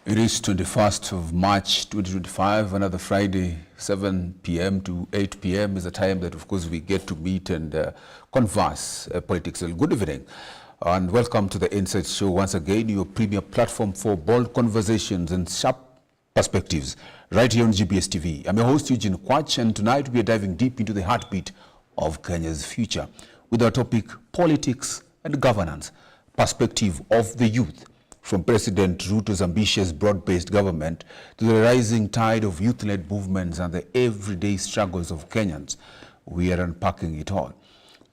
It is 21st of March 2025, another Friday, 7 p.m. to 8 p.m. is a time that, of course, we get to meet and converse politics. Good evening and welcome to the Insight Show. Once again, your premier platform for bold conversations and sharp perspectives right here on GBS TV. I'm your host, Eugene Kwach, and tonight we are diving deep into the heartbeat of Kenya's future with our topic, politics and governance, perspective of the youth. From President Ruto's ambitious broad-based government to the rising tide of youth-led movements and the everyday struggles of Kenyans, we are unpacking it all.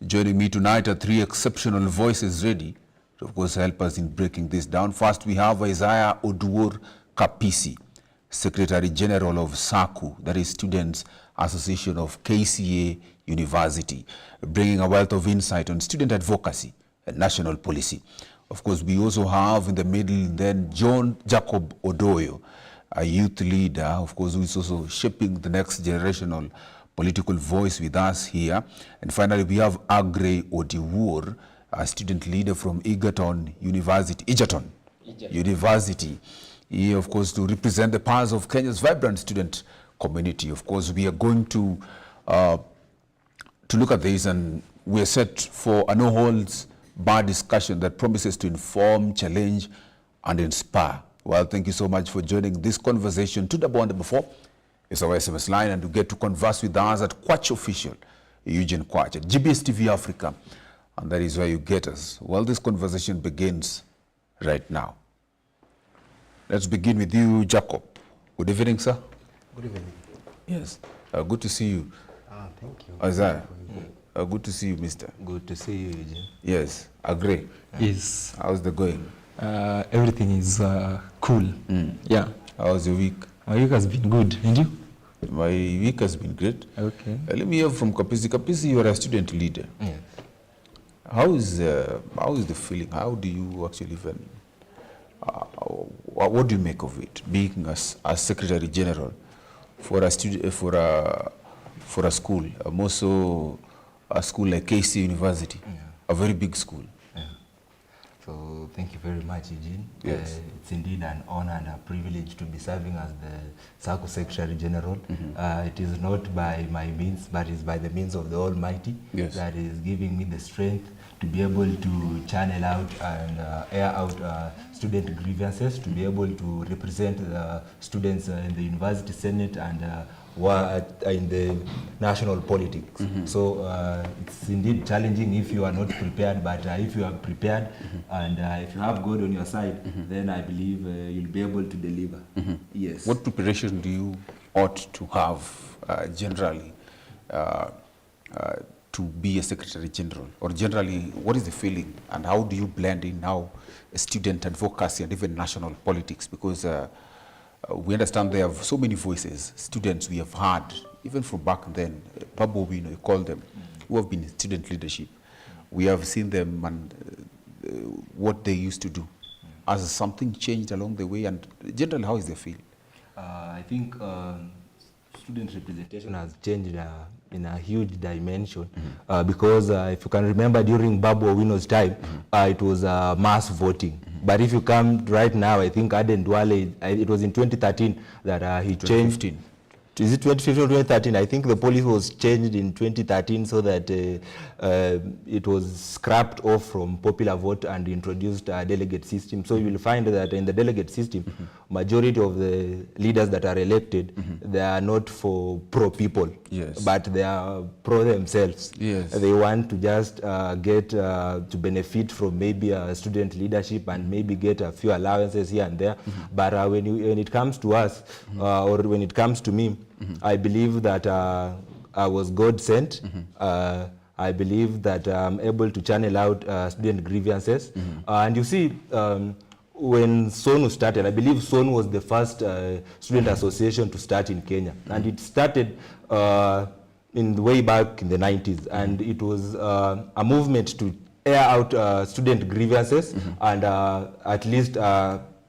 Joining me tonight are three exceptional voices ready to, of course, help us in breaking this down. First, we have Isaiah Oduor Kapisi, Secretary General of SACU, that is Students Association of KCA University, bringing a wealth of insight on student advocacy and national policy. Of course, we also have in the middle then John Jacob Odoyo, a youth leader, of course, who is also shaping the next generational political voice with us here. And finally, we have Aggrey Odiwuor, a student leader from Egerton University. He, of course, to represent the powers of Kenya's vibrant student community. Of course, we are going to look at this, and we are set for a no-holds-barred discussion that promises to inform, challenge, and inspire. Well, thank you so much for joining this conversation. 244 is our SMS line, and you get to converse with us at Kwach Official, Eugene Kwach, at GBS TV Africa, and that is where you get us. Well, this conversation begins right now. Let's begin with you, Jacob. Good evening, sir. Good evening. Yes, good to see you. Thank you. Isaiah, good to see you, mister. Good to see you, Eugene. Yes, Aggrey. Yes. How's the going? Everything is cool. Yeah. How's your week? My week has been good. And you? My week has been great. Okay. Let me hear from Kapisi. Kapisi, you are a student leader. Yes. How is the feeling? How do you actually even, what do you make of it, being as Secretary General for a school, more so a school like KC University, a very big school? So thank you very much, Eugene. Yes. It's indeed an honor and a privilege to be serving as the SACU Secretary General. It is not by my means, but it's by the means of the Almighty that is giving me the strength to be able to channel out and air out student grievances, to be able to represent the students in the University Senate and in the national politics. So it's indeed challenging if you are not prepared, but if you are prepared and if you have God on your side, then I believe you'll be able to deliver. Yes. What preparation do you ought to have generally to be a Secretary General? Or generally, what is the feeling and how do you blend in now student advocacy and even national politics? Because we understand there are so many voices, students we have heard, even from back then, Pabo, you call them, who have been in student leadership. We have seen them and what they used to do. Has something changed along the way, and generally, how is the feel? I think student representation has changed in a huge dimension because if you can remember during Babu Owino's time, it was mass voting. But if you come right now, I think Aden Duale, it was in 2013 that he changed. Is it 2015 or 2013? I think the policy was changed in 2013 so that it was scrapped off from popular vote and introduced a delegate system. So you will find that in the delegate system, majority of the leaders that are elected, they are not for pro-people, but they are pro themselves. They want to just get to benefit from maybe a student leadership and maybe get a few allowances here and there. But when it comes to us, or when it comes to me, I believe that I was God sent. I believe that I'm able to channel out student grievances. And you see, when SONU started, I believe SONU was the first student association to start in Kenya. And it started in way back in the 90s. And it was a movement to air out student grievances and at least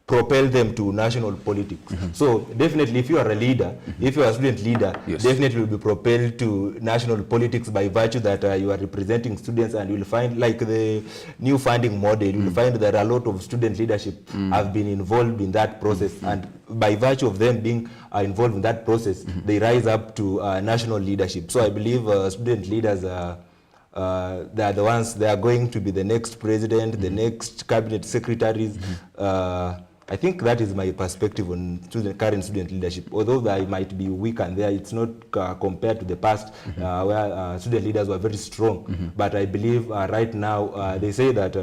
propel them to national politics. So definitely if you are a leader, if you are a student leader, Yes. definitely will be propelled to national politics by virtue that you are representing students, and you will find, like the new funding model, you will find that a lot of student leadership have been involved in that process, and by virtue of them being involved in that process, they rise up to national leadership. So I believe student leaders they are the ones, they are going to be the next president, the next cabinet secretaries. I think that is my perspective on current student leadership. Although they might be weak and there, it's not compared to the past where student leaders were very strong. But I believe right now they say that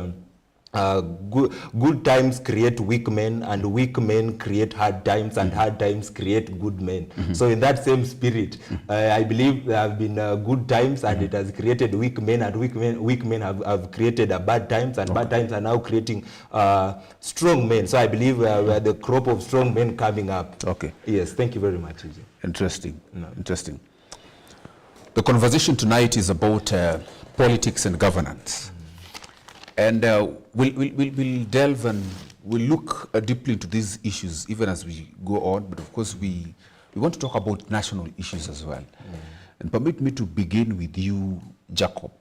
good times create weak men, and weak men create hard times, and hard times create good men. So in that same spirit, I believe there have been good times, and it has created weak men, and weak men have created bad times, and bad times are now creating strong men. So I believe we are the crop of strong men coming up. Okay. Yes, thank you very much. Ije. Interesting. Interesting. The conversation tonight is about politics and governance. And we'll delve and we'll look deeply into these issues even as we go on. But of course, we want to talk about national issues as well. And permit me to begin with you, Jacob.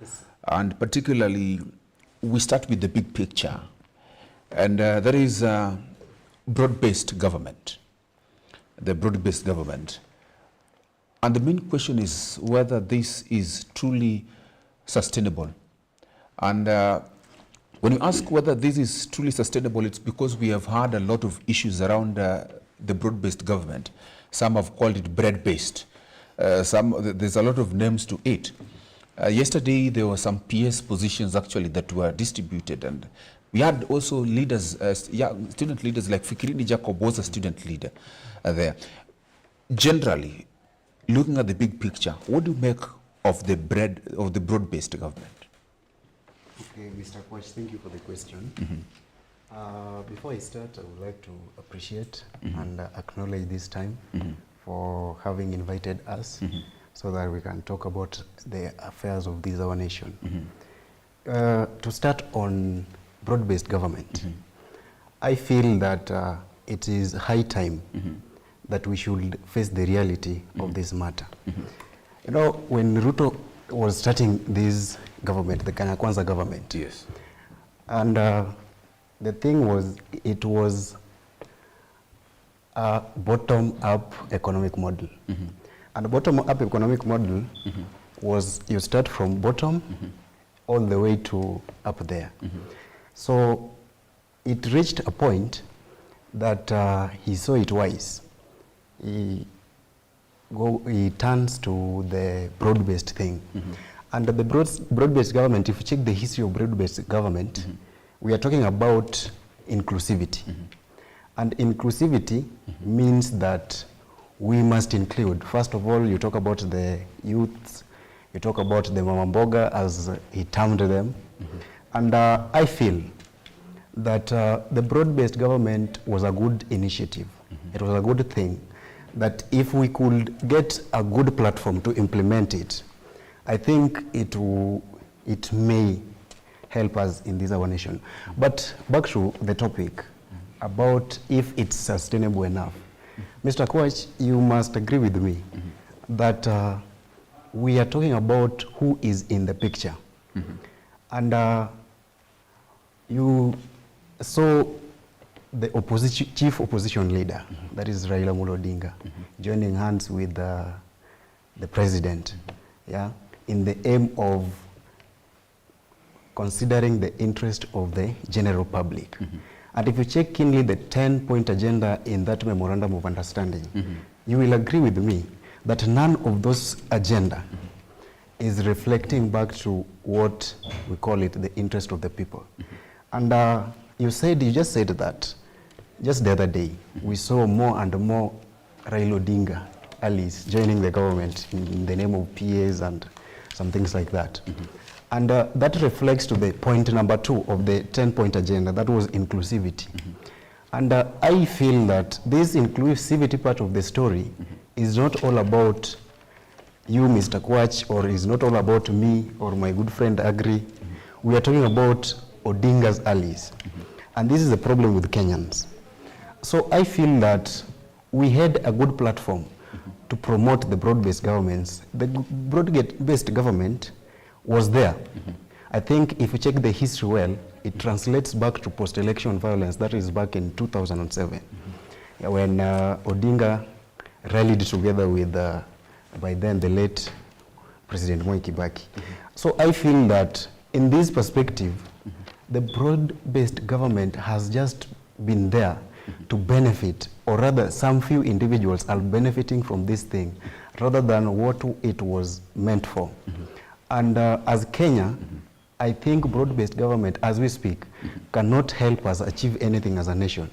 Yes. And particularly, we start with the big picture. And there is broad-based government, the broad-based government. And the main question is whether this is truly sustainable. And when you ask whether this is truly sustainable, it's because we have had a lot of issues around the broad-based government. Some have called it bread-based. There's a lot of names to it. Yesterday, there were some PS positions actually that were distributed, and we had also leaders, student leaders like Fikirini Jacob was a student leader there. Generally, looking at the big picture, what do you make of the broad-based government? Okay, Mr. Kwach, thank you for the question. Before I start, I would like to appreciate and acknowledge this time for having invited us so that we can talk about the affairs of this our nation. To start on broad-based government, I feel that it is high time that we should face the reality of this matter. You know, when Ruto was starting this government, the Kenya Kwanza government. Yes. And the thing was, it was a bottom-up economic model. And a bottom-up economic model was you start from bottom all the way to up there. So it reached a point that he saw it wise. He turns to the broad-based thing. And the broad-based government, if you check the history of broad-based government, we are talking about inclusivity. And inclusivity means that we must include. First of all, you talk about the youths, you talk about the Mama Mboga, as he termed them. And I feel that the broad-based government was a good initiative. It was a good thing, that if we could get a good platform to implement it, I think it may help us in this our nation. But back to the topic about if it's sustainable enough. Mr. Kwach, you must agree with me that we are talking about who is in the picture. And you saw the chief opposition leader, that is Raila Amolo Odinga, joining hands with the president, in the aim of considering the interest of the general public. And if you check keenly the 10-point agenda in that memorandum of understanding, you will agree with me that none of those agenda is reflecting back to what we call it the interest of the people. And you just said that just the other day, we saw more and more Raila Odinga allies joining the government in the name of PAs and some things like that. And that reflects to the point number 2 of the 10-point agenda, that was inclusivity. And I feel that this inclusivity part of the story is not all about you, Mr. Kwach, or is not all about me or my good friend Agri. We are talking about Odinga's allies. And this is a problem with Kenyans. So I feel that we had a good platform to promote the broad-based governments. The broad-based government was there. I think if you check the history well, it translates back to post-election violence. That is back in 2007, when Odinga rallied together with, by then, the late President Mwai Kibaki. So I feel that in this perspective, the broad-based government has just been there to benefit, or rather some few individuals are benefiting from this thing rather than what it was meant for. And as Kenya, I think broad-based government, as we speak, cannot help us achieve anything as a nation.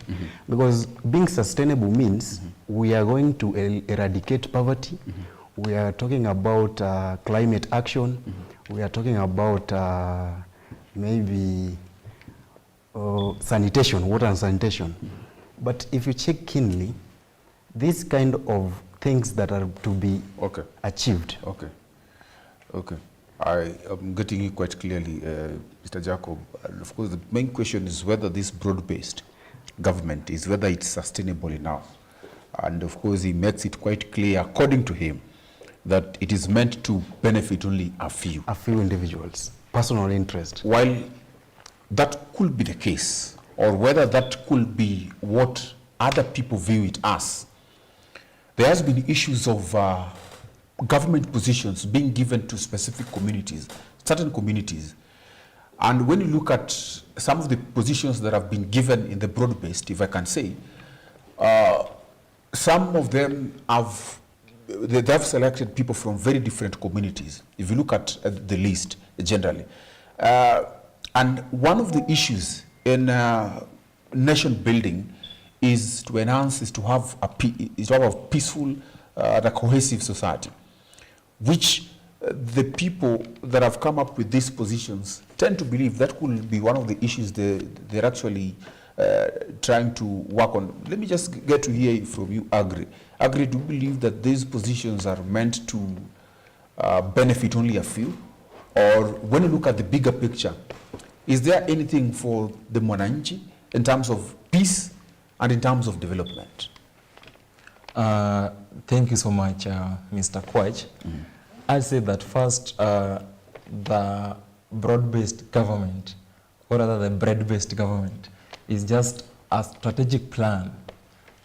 Because being sustainable means we are going to eradicate poverty, we are talking about climate action, we are talking about maybe sanitation, water and sanitation. But if you check keenly, these kind of things that are to be achieved. Okay. I am getting you quite clearly, Mr. Jacob. And of course, the main question is whether this broad-based government is whether it's sustainable enough. And of course, he makes it quite clear, according to him, that it is meant to benefit only a few. A few individuals, personal interest. While that could be the case, or whether that could be what other people view it as, there has been issues of government positions being given to specific communities, certain communities. And when you look at some of the positions that have been given in the broad-based, if I can say, some of them they have selected people from very different communities, if you look at the list generally. And one of the issues in nation building is to enhance, is to have a peaceful and a cohesive society, which the people that have come up with these positions tend to believe that could be one of the issues they're actually trying to work on. Let me just get to hear from you, Agri. Agri, do you believe that these positions are meant to benefit only a few? Or when you look at the bigger picture, is there anything for the Mwananchi in terms of peace and in terms of development? Thank you so much, Mr. Kwach. I'd say that first, the broad-based government, or rather the bread-based government, is just a strategic plan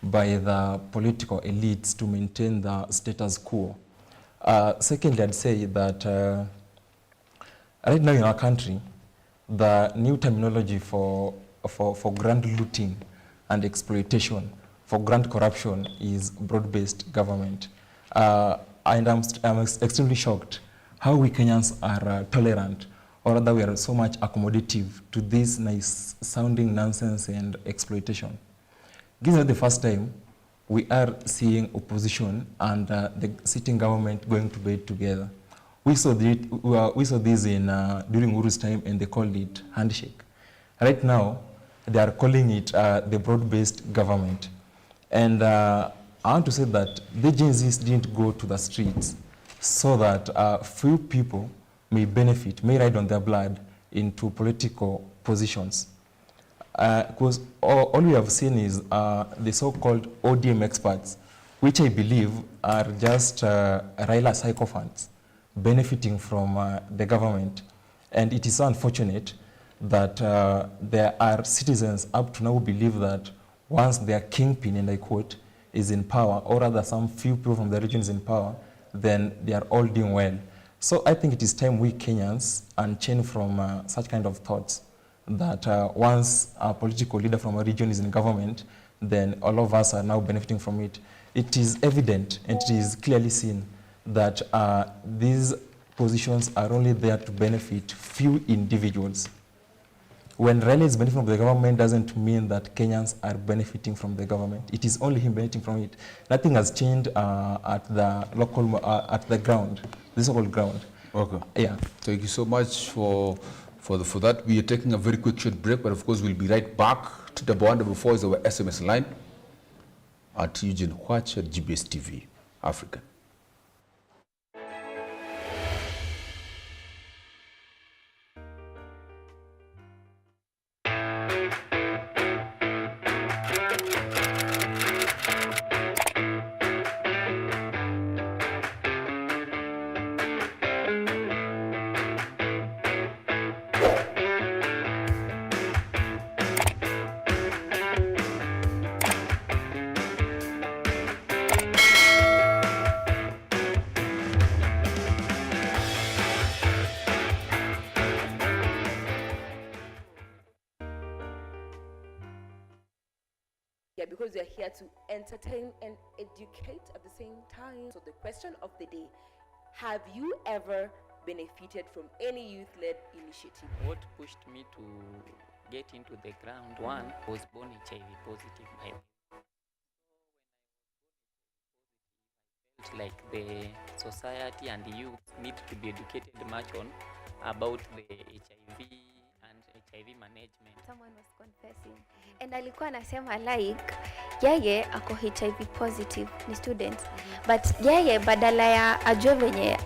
by the political elites to maintain the status quo. Secondly, I'd say that right now in our country, the new terminology for grand looting and exploitation, for grand corruption, is broad-based government. And I'm extremely shocked how we Kenyans are tolerant, or rather we are so much accommodative to this nice sounding nonsense and exploitation. This is not the first time we are seeing opposition and the sitting government going to bed together. We saw this in during Uru's time, and they called it handshake. Right now, they are calling it the broad-based government. And I want to say that the Gen Zs didn't go to the streets so that few people may benefit, may ride on their blood into political positions. Because all we have seen is the so-called ODM experts, which I believe are just Raila sycophants benefiting from the government. And it is unfortunate that there are citizens up to now who believe that once their kingpin, and I quote, is in power, or rather some few people from the region is in power, then they are all doing well. So I think it is time we Kenyans unchain from such kind of thoughts that once a political leader from a region is in government, then all of us are now benefiting from it. It is evident and it is clearly seen that these positions are only there to benefit few individuals. When Raila is benefiting from the government doesn't mean that Kenyans are benefiting from the government. It is only him benefiting from it. Nothing has changed at the local, at the ground, the so-called ground. Okay. Yeah. Thank you so much for that. We are taking a very quick short break, but of course we'll be right back to the bond. Before is our SMS line at Eugene Kwach at GBS TV Africa. media because we are here to entertain and educate at the same time. So the question of the day, have you ever benefited from any youth-led initiative? What pushed me to get into the ground, one, was born HIV positive. I felt like the society and the youth need to be educated much on about the HIV and HIV management. Someone was confessing and alikuwa anasema like yeye ako HIV positive, ni student, but yeye badala ya ajue venye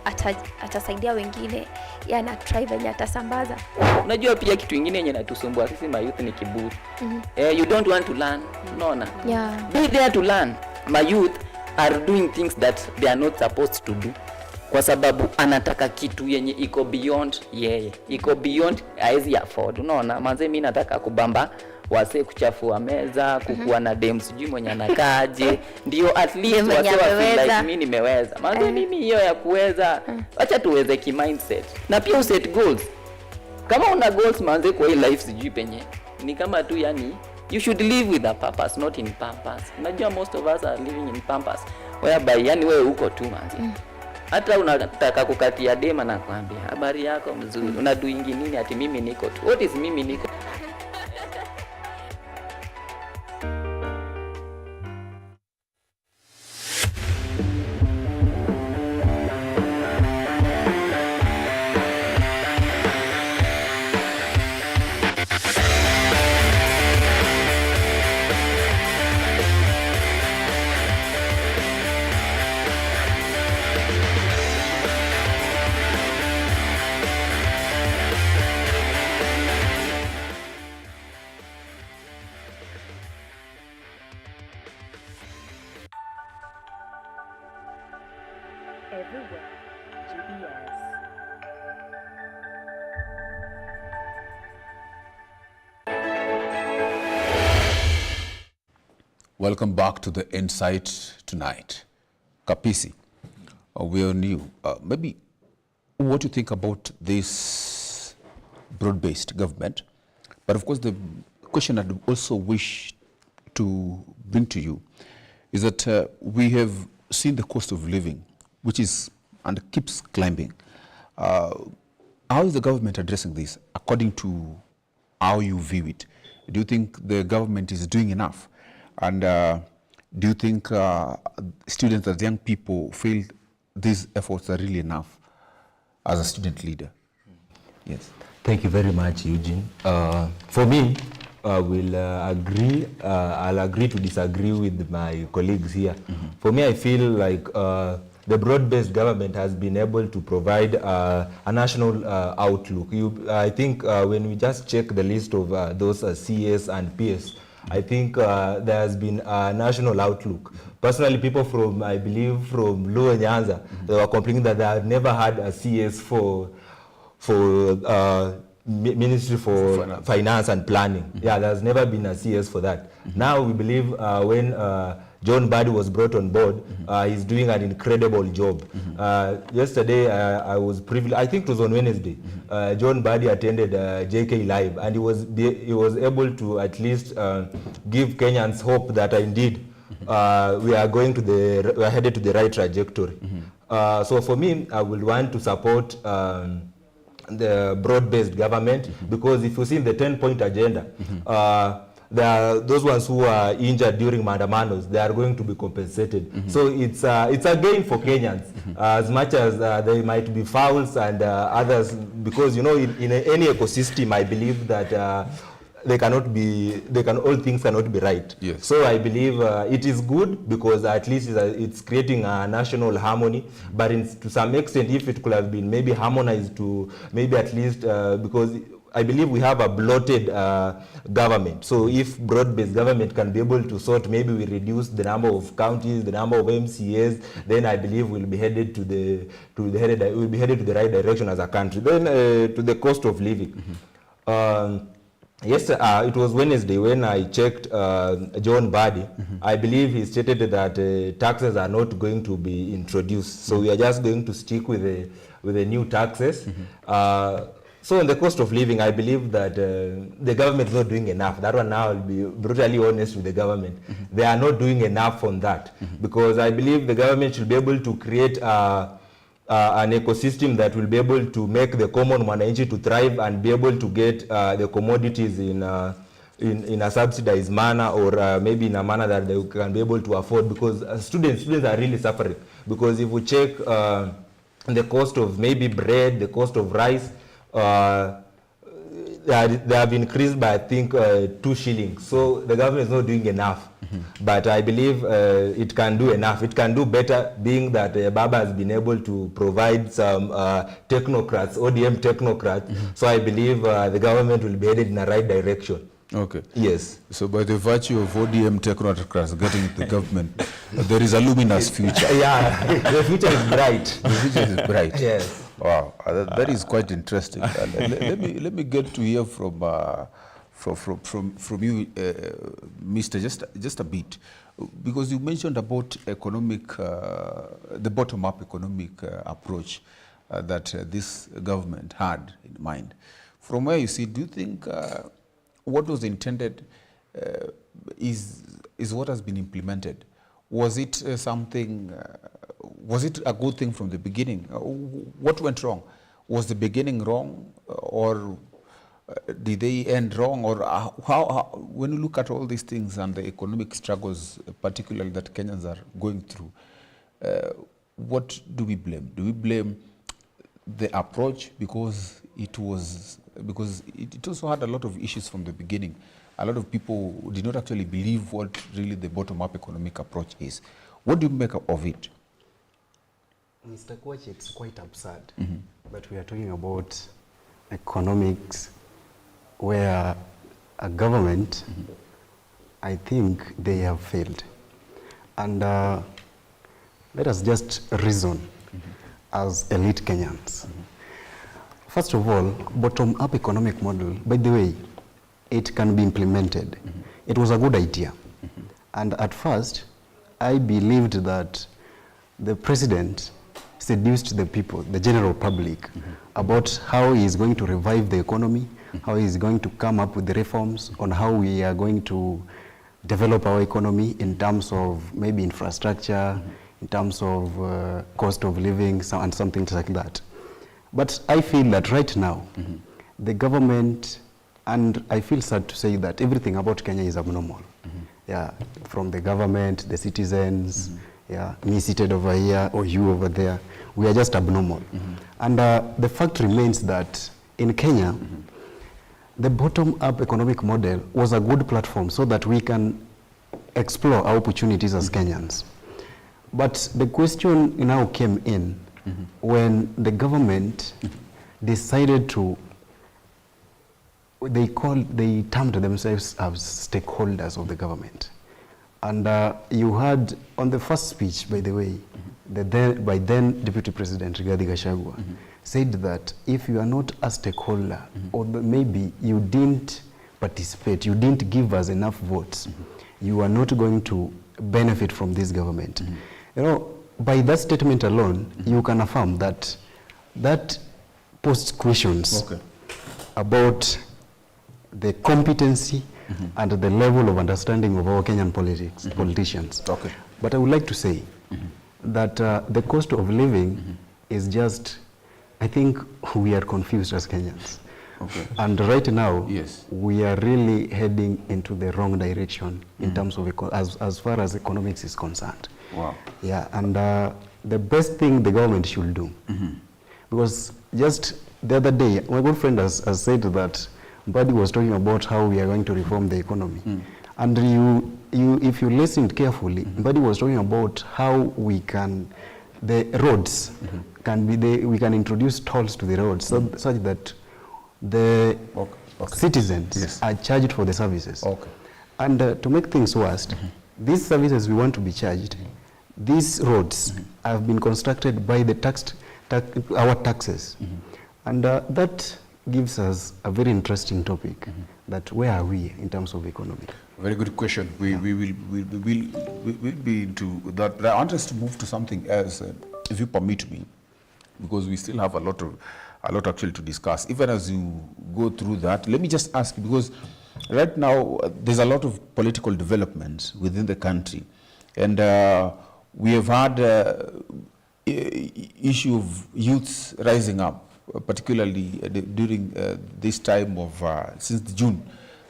atasaidia wengine, yana try venye atasambaza. Unajua pia kitu kingine yenye natusumbua sisi mayouth ni kiburi. You don't want to learn, unaona? Yeah. Be there to learn. My youth are doing things that they are not supposed to do. Kwa sababu anataka kitu yenye iko beyond yeye. Iko beyond haezi afford. Unaona? Manze mimi nataka kubamba wase kuchafua meza, kukuwa na dem sijui mwenye anakaje. Ndio at least wase wa feel like mimi nimeweza. Manze mimi hiyo ya kuweza, acha tuweze ki mindset. Na pia uset goals. Kama una goals manze kwa hii life sijui penye. Ni kama tu yani you should live with a purpose, not in purpose. Unajua most of us are living in purpose. Whereby yani wewe uko tu manze. Hata unataka kukatia dema na kuambia habari yako mzuri. Unadoingi nini ati mimi niko tu. What is mimi niko? Everywhere, GBS. Welcome back to the Insight tonight. Kapisi, we are new. Maybe what you think about this broad-based government, but of course the question I'd also wish to bring to you is that we have seen the cost of living, which is and keeps climbing. How is the government addressing this according to how you view it? Do you think the government is doing enough? And do you think students and young people feel these efforts are really enough as a student leader? Yes. Thank you very much, Eugene. For me, I'll agree to disagree with my colleagues here. For me, I feel like the broad-based government has been able to provide a national outlook. I think when we just check the list of those CS and PS, I think there has been a national outlook. Personally, people from, I believe, from Luo Nyanza, they were complaining that they had never had a CS for Ministry for Finance and Planning. Yeah, there's never been a CS for that. Now we believe when John Mbadi was brought on board, he's doing an incredible job. Yesterday, I was privileged, I think it was on Wednesday, John Mbadi attended JK Live, and he was able to at least give Kenyans hope that indeed we are headed to the right trajectory. So for me, I will want to support the broad-based government, because if you see the 10-point agenda, those ones who are injured during maandamanos, they are going to be compensated. So it's a gain for Kenyans, as much as there might be fouls and others, because you know in any ecosystem, I believe that all things cannot be right. Yes. So I believe it is good, because at least it's creating a national harmony, but to some extent, if it could have been maybe harmonized to maybe at least, because I believe we have a bloated government. So if broad-based government can be able to sort, maybe we reduce the number of counties, the number of MCAs, then I believe we'll be headed to the right direction as a country. Then to the cost of living. Yes, it was Wednesday when I checked John Mbadi. I believe he stated that taxes are not going to be introduced. So we are just going to stick with the new taxes. So on the cost of living, I believe that the government is not doing enough. That one now, I'll be brutally honest with the government. They are not doing enough on that, because I believe the government should be able to create an ecosystem that will be able to make the common mwananchi to thrive and be able to get the commodities in a subsidized manner, or maybe in a manner that they can be able to afford, because students are really suffering. Because if we check the cost of maybe bread, the cost of rice, they have increased by, I think, 2 shillings. So the government is not doing enough. But I believe it can do enough. It can do better, being that Baba has been able to provide some technocrats, ODM technocrats. So I believe the government will be headed in the right direction. Okay. Yes. So by the virtue of ODM technocrats getting the government, there is a luminous future. Yeah, the future is bright. The future is bright. Yes. Wow, that is quite interesting. Let me get to hear from you, Mr. Just a bit, because you mentioned about economic, the bottom-up economic approach that this government had in mind. From where you see, do you think what was intended is what has been implemented? Was it something? Was it a good thing from the beginning? What went wrong? Was the beginning wrong, or did they end wrong? Or how, when you look at all these things and the economic struggles, particularly that Kenyans are going through, what do we blame? Do we blame the approach because it also had a lot of issues from the beginning? A lot of people did not actually believe what really the bottom-up economic approach is. What do you make of it? Mr. Kwach, it's quite absurd, but we are talking about economics where a government, I think they have failed. And let us just reason as elite Kenyans. First of all, bottom-up economic model, by the way, it can be implemented. It was a good idea. And at first, I believed that the president seduced the people, the general public, about how he is going to revive the economy, how he is going to come up with the reforms on how we are going to develop our economy in terms of maybe infrastructure, in terms of cost of living, and something like that. But I feel that right now, the government, and I feel sad to say that everything about Kenya is abnormal. Yeah, from the government, the citizens, yeah, me seated over here or you over there, we are just abnormal. And the fact remains that in Kenya, the bottom-up economic model was a good platform so that we can explore our opportunities as Kenyans. But the question now came in when the government decided to, they termed themselves as stakeholders of the government. And you heard on the first speech, by the way, by then Deputy President Rigathi Gachagua said that if you are not a stakeholder, or maybe you didn't participate, you didn't give us enough votes, you are not going to benefit from this government. You know, by that statement alone, you can affirm that that posts questions about the competency and the level of understanding of our Kenyan politicians. But I would like to say that the cost of living is just, I think we are confused as Kenyans. And right now, we are really heading into the wrong direction in terms of, as far as economics is concerned. Yeah, and the best thing the government should do, because just the other day, my good friend has said that Mbadi was talking about how we are going to reform the economy. And if you listened carefully, Mbadi was talking about how we can, the roads can be, we can introduce tolls to the roads such that the citizens are charged for the services. And to make things worse, these services we want to be charged, these roads have been constructed by the our taxes. And that gives us a very interesting topic, that where are we in terms of economy? Very good question. We will be into that. But I want us to move to something else, if you permit me, because we still have a lot of a lot actually to discuss. Even as you go through that, let me just ask you, because right now there's a lot of political developments within the country, and we have had issue of youths rising up, particularly during this time of since June,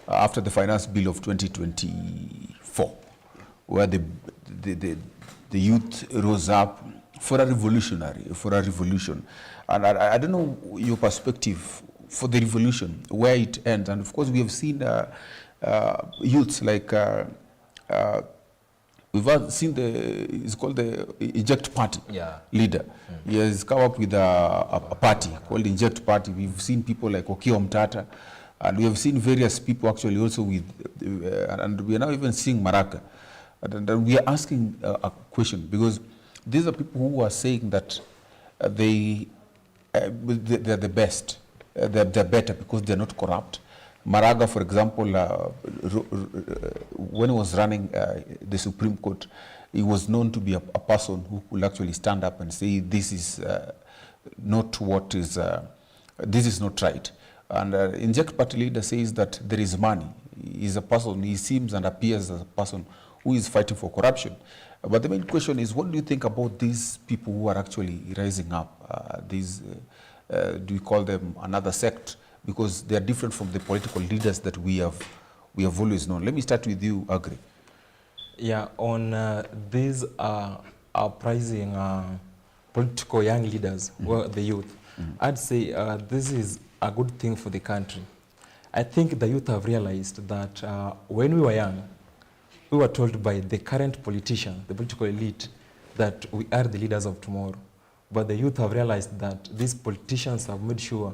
after the finance bill of 2024, where the youth rose up for a revolution. And I don't know your perspective for the revolution, where it ends. And of course, we have seen youths like, we've seen it's called the Eject Party leader. He has come up with a party called Eject Party. We've seen people like Okiya Omtatah, and we have seen various people actually also with, and we are now even seeing Maraga. And we are asking a question, because these are people who are saying that they're the best, they're better because they're not corrupt. Maraga, for example, when he was running the Supreme Court, he was known to be a person who could actually stand up and say, this is not what is, this is not right. And Eject Party leader says that there is money. He's a person, he seems and appears as a person who is fighting for corruption. But the main question is, what do you think about these people who are actually rising up? These, do we call them another sect? Because they are different from the political leaders that we have always known. Let me start with you, Agri. Yeah, on these uprising political young leaders, who are the youth, I'd say this is a good thing for the country. I think the youth have realized that when we were young, we were told by the current politician, the political elite, that we are the leaders of tomorrow. But the youth have realized that these politicians have made sure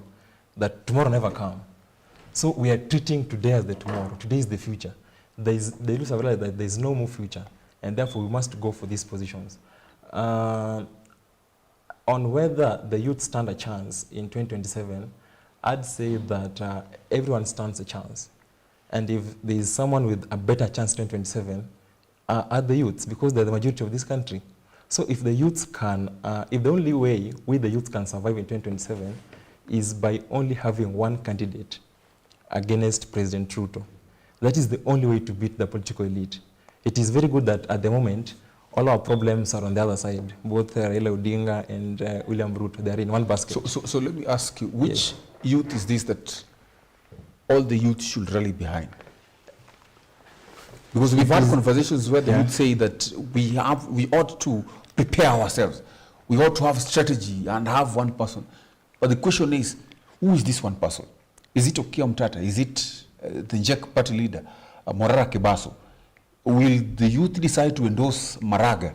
that tomorrow never comes. So we are treating today as the tomorrow. Today is the future. The youth have realized that there is no more future, and therefore we must go for these positions. On whether the youth stand a chance in 2027, I'd say that everyone stands a chance. And if there is someone with a better chance in 2027, are the youths, because they're the majority of this country. So if the youths can, if the only way we the youth can survive in 2027 is by only having one candidate against President Ruto, that is the only way to beat the political elite. It is very good that at the moment, all our problems are on the other side. Both Raila Odinga and William Ruto, they are in one basket. So let me ask you, which youth is this that all the youth should rally behind? Because we've had conversations where the youth say that we ought to prepare ourselves. We ought to have strategy and have one person. But the question is, who is this one person? Is it Okiya Omtatah? Is it the Eject Party leader, Morara Kebaso? Will the youth decide to endorse Maraga?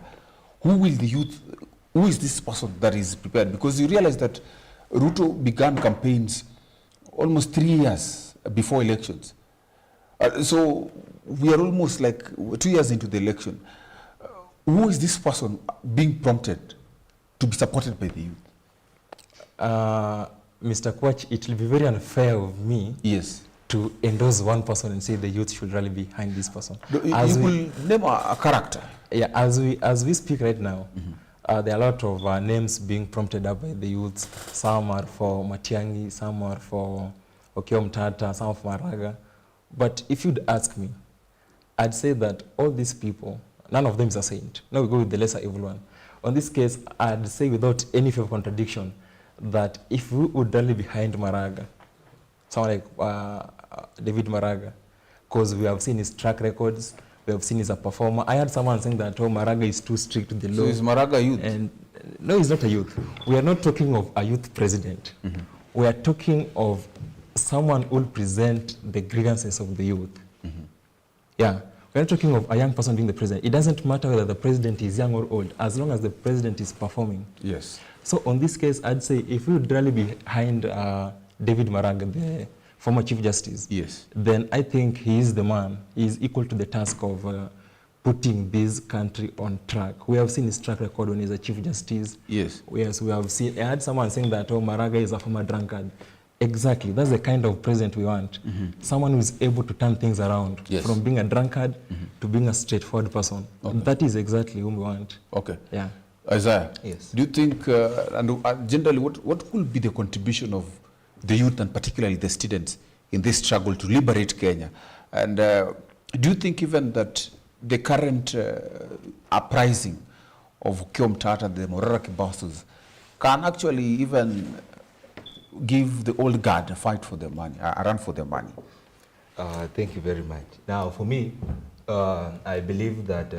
Who is this person that is prepared? Because you realize that Ruto began campaigns almost 3 years before elections. So we are almost like 2 years into the election. Who is this person being prompted to be supported by the youth? Mr. Kwach, it will be very unfair of me to endorse one person and say the youth should rally behind this person. You will name a character. Yeah, as we speak right now, there are a lot of names being prompted up by the youths. Some are for Matiang'i, some are for Okiya Omtatah, some for Maraga. But if you'd ask me, I'd say that all these people, none of them is a saint. Now we go with the lesser evil one. On this case, I'd say without any fear of contradiction that if we would rally behind Maraga, someone like David Maraga, because we have seen his track records, we have seen he's a performer. I heard someone saying that Maraga is too strict with the law. So is Maraga a youth? And no, he's not a youth. We are not talking of a youth president. We are talking of someone who will present the grievances of the youth. Yeah, we're not talking of a young person being the president. It doesn't matter whether the president is young or old, as long as the president is performing. Yes. So on this case, I'd say if we would rally behind David Maraga, the former Chief Justice, then I think he is the man. He is equal to the task of putting this country on track. We have seen his track record when he's a Chief Justice. Yes, we have seen. I had someone saying that, Maraga is a former drunkard. Exactly, that's the kind of president we want. Someone who is able to turn things around from being a drunkard to being a straightforward person. That is exactly whom we want. Okay. Yeah. Isaiah, Yes. do you think, and generally, what could be the contribution of the youth and particularly the students in this struggle to liberate Kenya? And do you think even that the current uprising of Okiya Omtatah and the Morara Kibasus can actually even give the old guard a fight for their money, a run for their money? Thank you very much. Now, for me, I believe that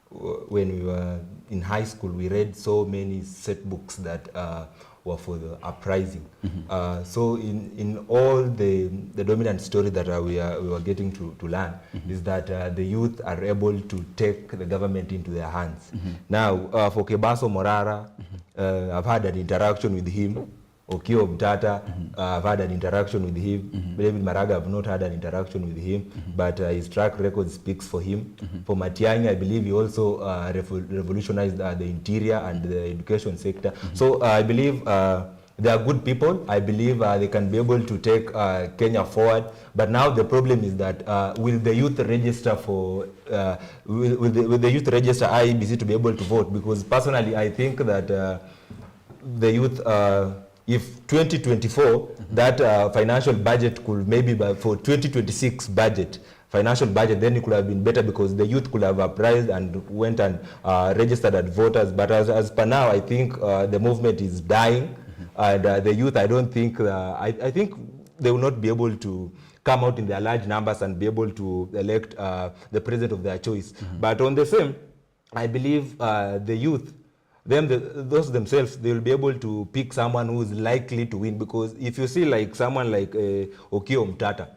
when we were in high school, we read so many set books that were for the uprising. So in all the dominant story that we were getting to learn is that the youth are able to take the government into their hands. Now, for Kebaso Morara, I've had an interaction with him. Okiya Omtatah, I've had an interaction with him. David Maraga, I've not had an interaction with him, but his track record speaks for him. For Matiang'i, I believe he also revolutionized the interior and the education sector. So I believe they are good people. I believe they can be able to take Kenya forward. But now the problem is that will the youth register for, will the youth register IEBC to be able to vote? Because personally, I think that the youth, if 2024, that financial budget could maybe, for 2026 budget, financial budget, then it could have been better because the youth could have uprised and went and registered as voters. But as per now, I think the movement is dying. And the youth, I don't think, I think they will not be able to come out in their large numbers and be able to elect the president of their choice. But on the same, I believe the youth, those themselves, they will be able to pick someone who is likely to win. Because if you see like someone like Okiya Omtatah,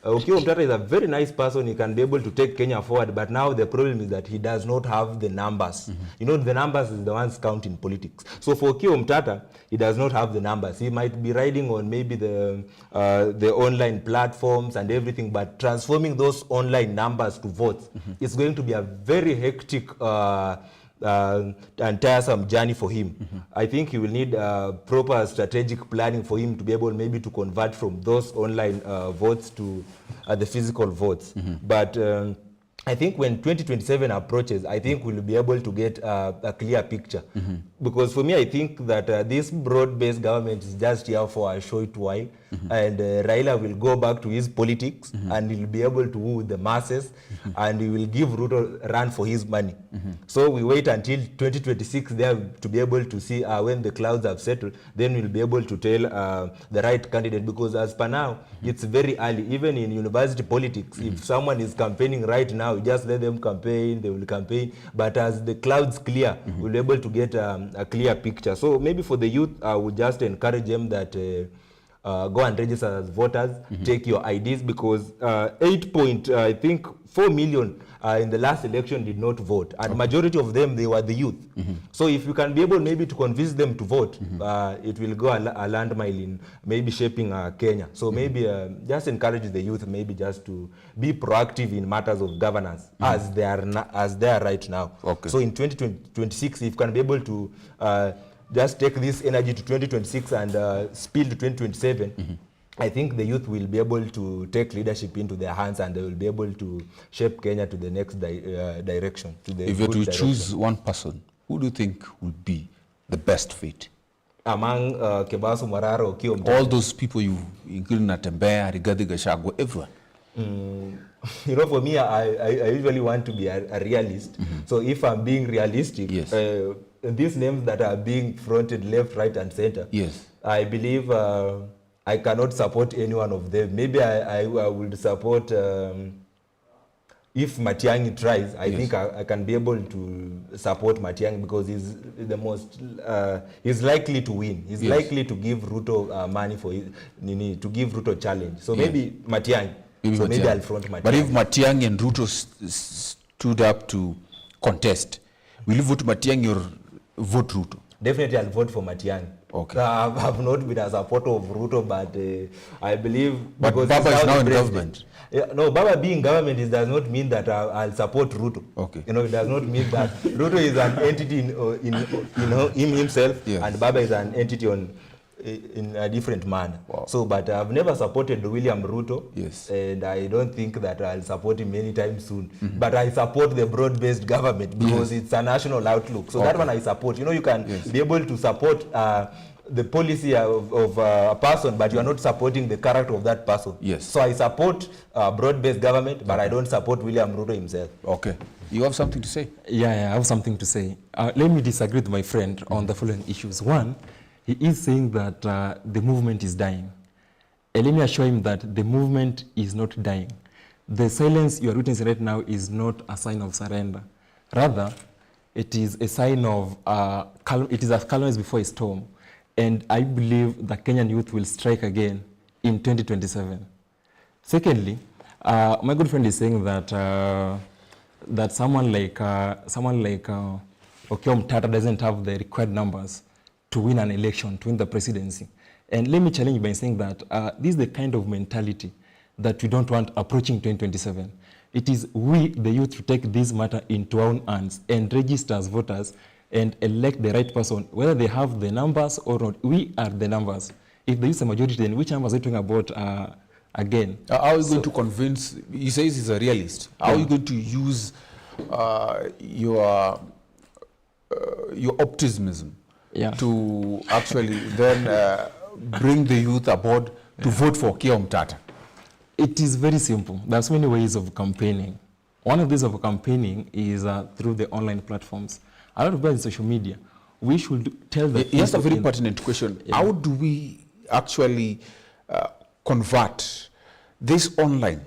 Okiya Omtatah is a very nice person. He can be able to take Kenya forward. But now the problem is that he does not have the numbers. You know, the numbers is the ones count in politics. So for Okiya Omtatah, he does not have the numbers. He might be riding on maybe the online platforms and everything, but transforming those online numbers to votes is going to be a very hectic and tiresome journey for him. I think he will need proper strategic planning for him to be able maybe to convert from those online votes to the physical votes. But I think when 2027 approaches, I think we'll be able to get a clear picture. Because for me, I think that this broad-based government is just here for a short while, and Raila will go back to his politics, and he'll be able to woo the masses, and he will give Ruto a run for his money. So we wait until 2026 there to be able to see when the clouds have settled, then we'll be able to tell the right candidate. Because as per now, it's very early. Even in university politics, if someone is campaigning right now, just let them campaign, they will campaign. But as the clouds clear, we'll be able to get a clear picture. So maybe for the youth, I would just encourage them that go and register as voters, take your IDs, because 8.4 million in the last election did not vote, and majority of them, they were the youth. So if you can be able maybe to convince them to vote, it will go a landmine in maybe shaping Kenya. So maybe just encourage the youth maybe just to be proactive in matters of governance as they are right now. So in 2026, if you can be able to just take this energy to 2026 and spill to 2027, I think the youth will be able to take leadership into their hands, and they will be able to shape Kenya to the next direction. If you were to choose one person, who do you think would be the best fit? Among Kebaso Morara, Okiya Omtatah. All those people you, including Natembeya, Rigathi Gachagua, everyone. You know, for me, I usually want to be a realist. So if I'm being realistic, these names that are being fronted left, right, and center, I believe I cannot support any one of them. Maybe I would support, if Matiang'i tries, I think I can be able to support Matiang'i, because he's the most, he's likely to win. He's likely to give Ruto money for his, to give Ruto challenge. So maybe Matiang'i. Maybe I'll front Matiang'i. But if Matiang'i and Ruto stood up to contest, will you vote Matiang'i or vote Ruto? Definitely I'll vote for Matiang'i. Okay. I've not been a supporter of Ruto, but I believe... But Baba is now in government. No, Baba being in government does not mean that I'll support Ruto. Okay. You know, it does not mean that. Ruto is an entity in him himself, and Baba is an entity on in a different manner. Wow. So, but I've never supported William Ruto. Yes. And I don't think that I'll support him anytime soon. But I support the broad-based government because it's a national outlook. So that one I support. You know, you can be able to support the policy of a person, but you are not supporting the character of that person. Yes. So I support broad-based government, but I don't support William Ruto himself. Okay. You have something to say? Yeah, I have something to say. Let me disagree with my friend on the following issues. One, he is saying that the movement is dying. And let me assure him that the movement is not dying. The silence you are witnessing right now is not a sign of surrender. Rather, it is a sign of, it is a calmness before a storm. And I believe the Kenyan youth will strike again in 2027. Secondly, my good friend is saying that that someone like Okiya Omtatah doesn't have the required numbers to win an election, to win the presidency. And let me challenge you by saying that this is the kind of mentality that we don't want approaching 2027. It is we, the youth, to take this matter into our own hands and register as voters and elect the right person, whether they have the numbers or not. We are the numbers. If they use a majority, then which numbers are you talking about again? How are you going to convince, he says he's a realist, how are you going to use your optimism to actually then bring the youth aboard to vote for Okiya Omtatah? It is very simple. There's many ways of campaigning. One of these of campaigning is through the online platforms. A lot of guys in social media, we should tell the Yes, a very pertinent question. Yeah. How do we actually convert this online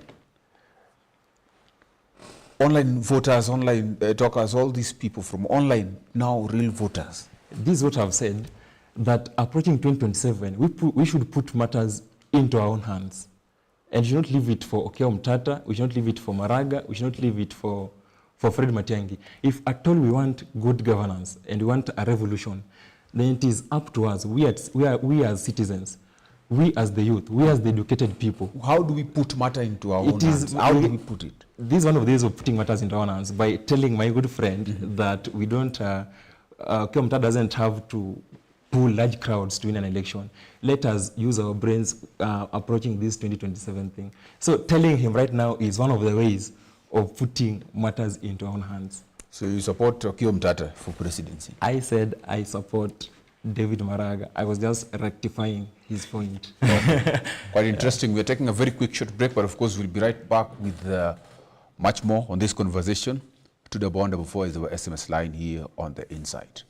voters, online talkers, all these people from online, now real voters? This is what I've said, that approaching 2027, we should put matters into our own hands. And we should not leave it for Okiya Omtatah, we should not leave it for Maraga, we should not leave it for Fred Matiang'i. If at all we want good governance and we want a revolution, then it is up to us, we as citizens, we as the youth, we as the educated people. How do we put matter into our own hands? How do we put it? This is one of the ways of putting matters into our hands, by telling my good friend that we don't, Okiya Omtatah doesn't have to pull large crowds to win an election. Let us use our brains approaching this 2027 thing. So telling him right now is one of the ways of putting matters into our own hands. So you support Okiya Omtatah for presidency? I said I support David Maraga. I was just rectifying his point. Quite interesting. We're taking a very quick short break, but of course we'll be right back with much more on this conversation. To the bond before is our SMS line here on The Inside.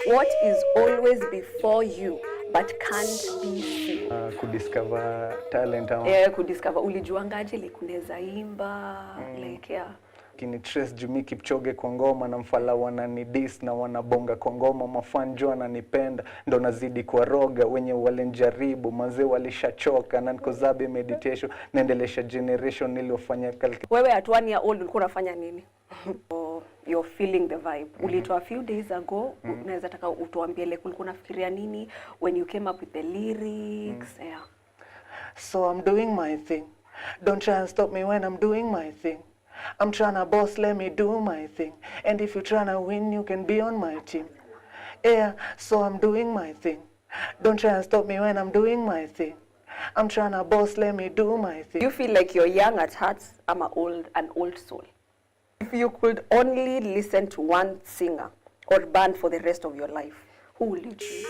What is always before you but can't be seen? Kudiscover talent. Kudiscover. Ulijuangaje like unaweza imba like Kini Trace Jumi Kipchoge kwa ngoma na mfala wanani dis na wanabonga kwa ngoma, mafanjo wananipenda ndo nazidi kwa roga, wenye walenjaribu mazee walishachoka, na niko zabe meditation naendelesha generation niliofanya kalki. Wewe at 1 year old ulikuwa unafanya nini? You're feeling the vibe. Ulitoa a few days ago, unaweza taka utuambie like ulikuwa unafikiria nini when you came up with the lyrics? Yeah. So I'm doing my thing. Don't try and stop me when I'm doing my thing. I'm tryna boss, let me do my thing. And if you're tryna win, you can be on my team. Yeah, so I'm doing my thing. Don't try and stop me when I'm doing my thing. I'm tryna boss, let me do my thing. You feel like you're young at heart, I'm an old soul. If you could only listen to one singer or band for the rest of your life, who will you choose?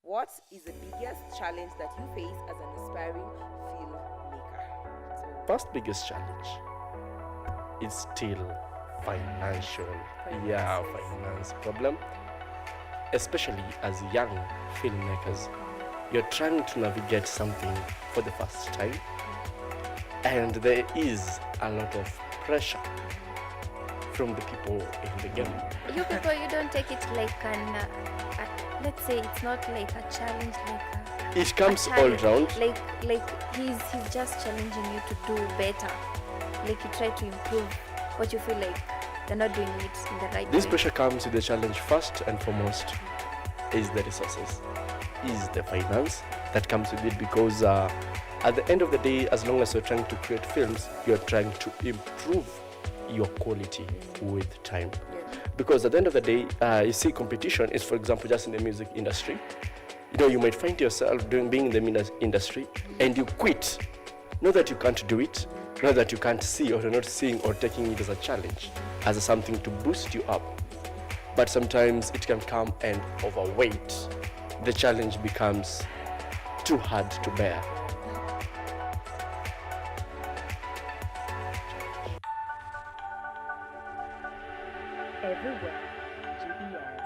What is the biggest challenge that you face as an aspiring filmmaker? First biggest challenge is still financial. Yeah, finance problem. Especially as young filmmakers, you're trying to navigate something for the first time, and there is a lot of pressure from the people in the game. You people, you don't take it like let's say it's not like a challenge, like It comes a all challenge. round. Like he's just challenging you to do better. Like you try to improve what you feel like you're not doing it in the right This way. pressure comes with the challenge first and foremost is the resources, is the finance that comes with it, because at the end of the day, as long as you're trying to create films, you're trying to improve your quality with time. Because at the end of the day, you see, competition is, for example, just in the music industry. You know, you might find yourself being in the industry and you quit. Not that you can't do it, not that you can't see or you're not seeing or taking it as a challenge, as something to boost you up. But sometimes it can come and overweight. The challenge becomes too hard to bear. Everywhere, GBS.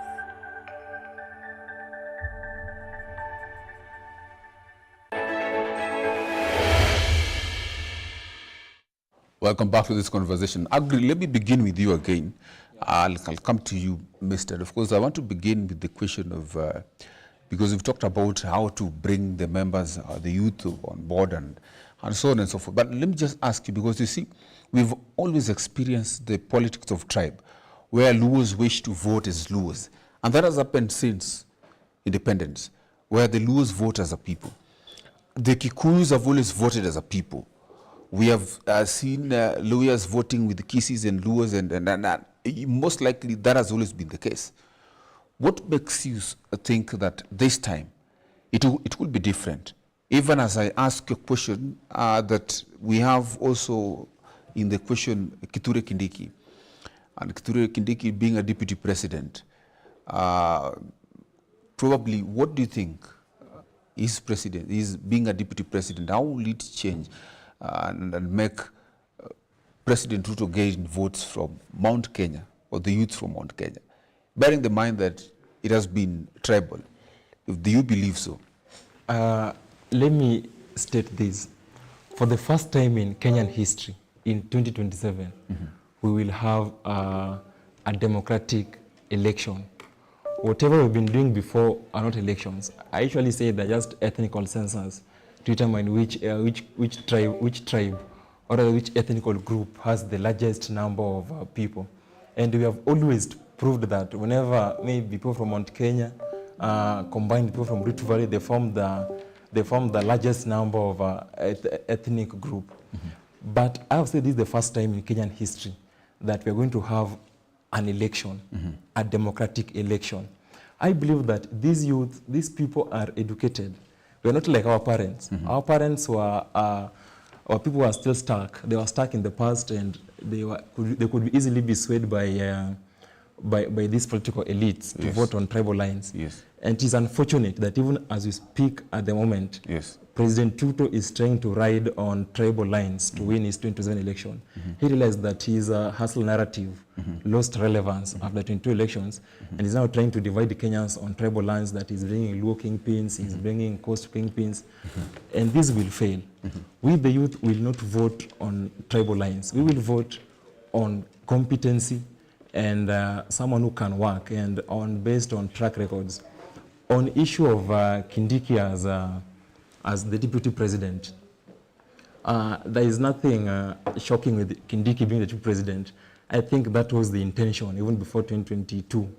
Welcome back to this conversation. Agri, let me begin with you again. I'll come to you, Mr. Of course, I want to begin with the question of, because we've talked about how to bring the members, the youth on board and so on and so forth. But let me just ask you, because you see, we've always experienced the politics of tribe, where Luos wish to vote as Luos. And that has happened since independence, where the Luos vote as a people. The Kikuyus have always voted as a people. We have seen lawyers voting with the Kisis and Luos, and most likely that has always been the case. What makes you think that this time it will be different? Even as I ask a question that we have also in the question Kithure Kindiki, and Kithure Kindiki being a deputy president, probably what do you think his being a deputy president, how will it change and make President Ruto gain votes from Mount Kenya, or the youth from Mount Kenya, bearing in mind that it has been tribal? Do you believe so? Let me state this. For the first time in Kenyan history, in 2027, we will have a democratic election. Whatever we've been doing before are not elections. I usually say they're just ethnical census to determine which tribe or which ethnical group has the largest number of people. And we have always proved that whenever maybe people from Mount Kenya combined people from Rift Valley, they form the largest number of ethnic group. But I would say this is the first time in Kenyan history that we are going to have an election, a democratic election. I believe that these youth, these people are educated. We are not like our parents. Our parents were people who are still stuck. They were stuck in the past, and they could easily be swayed by these political elites to vote on tribal lines. And it is unfortunate that even as we speak at the moment, President Ruto is trying to ride on tribal lines to win his 2027 election. He realized that his hustle narrative lost relevance after 22 elections, and is now trying to divide the Kenyans on tribal lines, that he's bringing Luo kingpins, he's bringing Coast kingpins, and this will fail. We, the youth, will not vote on tribal lines. We will vote on competency and someone who can work, and based on track records. On issue of Kindiki as the deputy president, there is nothing shocking with Kindiki being the deputy president. I think that was the intention, even before 2022,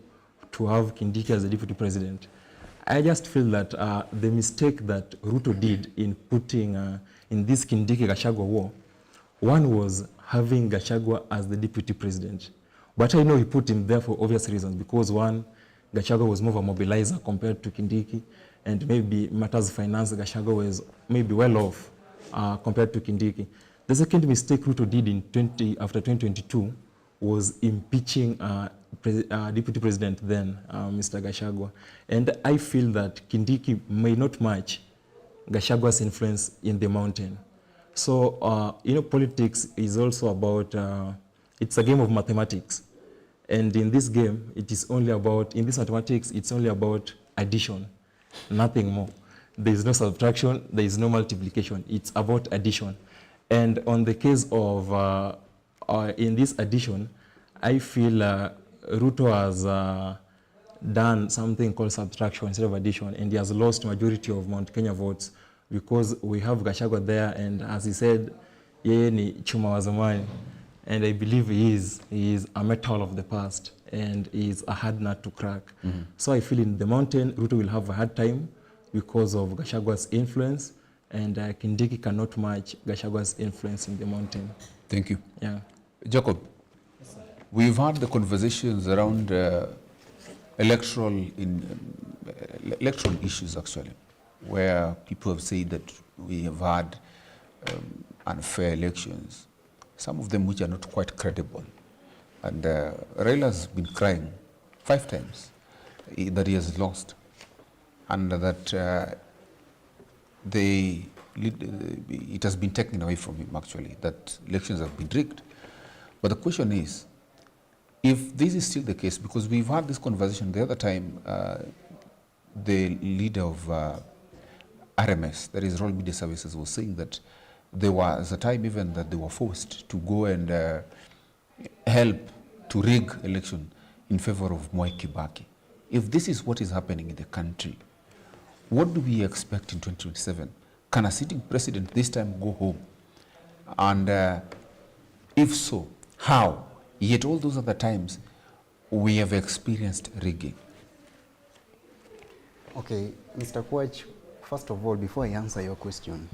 to have Kindiki as the deputy president. I just feel that the mistake that Ruto did in putting in this Kindiki-Gachagua war, one was having Gachagua as the deputy president. But I know he put him there for obvious reasons, because one, Gachagua was more of a mobilizer compared to Kindiki, and maybe matters of finance, Gachagua was maybe well off compared to Kindiki. The second mistake Ruto did after 2022 was impeaching Deputy President then, Mr. Gachagua. And I feel that Kindiki may not match Gachagua's influence in the mountain. So, politics is also about it's a game of mathematics. And in this game, it is only about, in this mathematics, it's only about addition, nothing more. There is no subtraction, there is no multiplication. It's about addition. And on the case of, in this addition, I feel Ruto has done something called subtraction instead of addition, and he has lost majority of Mount Kenya votes because we have Gachagua there, and as he said, yeye ni chuma wa zamani. And I believe he is a metal of the past, and he is a hard nut to crack. So I feel in the mountain, Ruto will have a hard time because of Gachagua's influence, and Kindiki cannot match Gachagua's influence in the mountain. Thank you. Yeah. Jacob, we've had the conversations around electoral issues actually, where people have said that we have had unfair elections, some of them which are not quite credible. And Raila has been crying 5 times that he has lost, and that it has been taken away from him actually, that elections have been rigged. But the question is, if this is still the case, because we've had this conversation the other time, the leader of RMS, that is Royal Media Services, was saying that there was a time even that they were forced to go and help to rig election in favor of Mwai Kibaki. If this is what is happening in the country, what do we expect in 2027? Can a sitting president this time go home? And if so, how? Yet all those other times we have experienced rigging. Okay, Mr. Kwach, first of all, before I answer your question,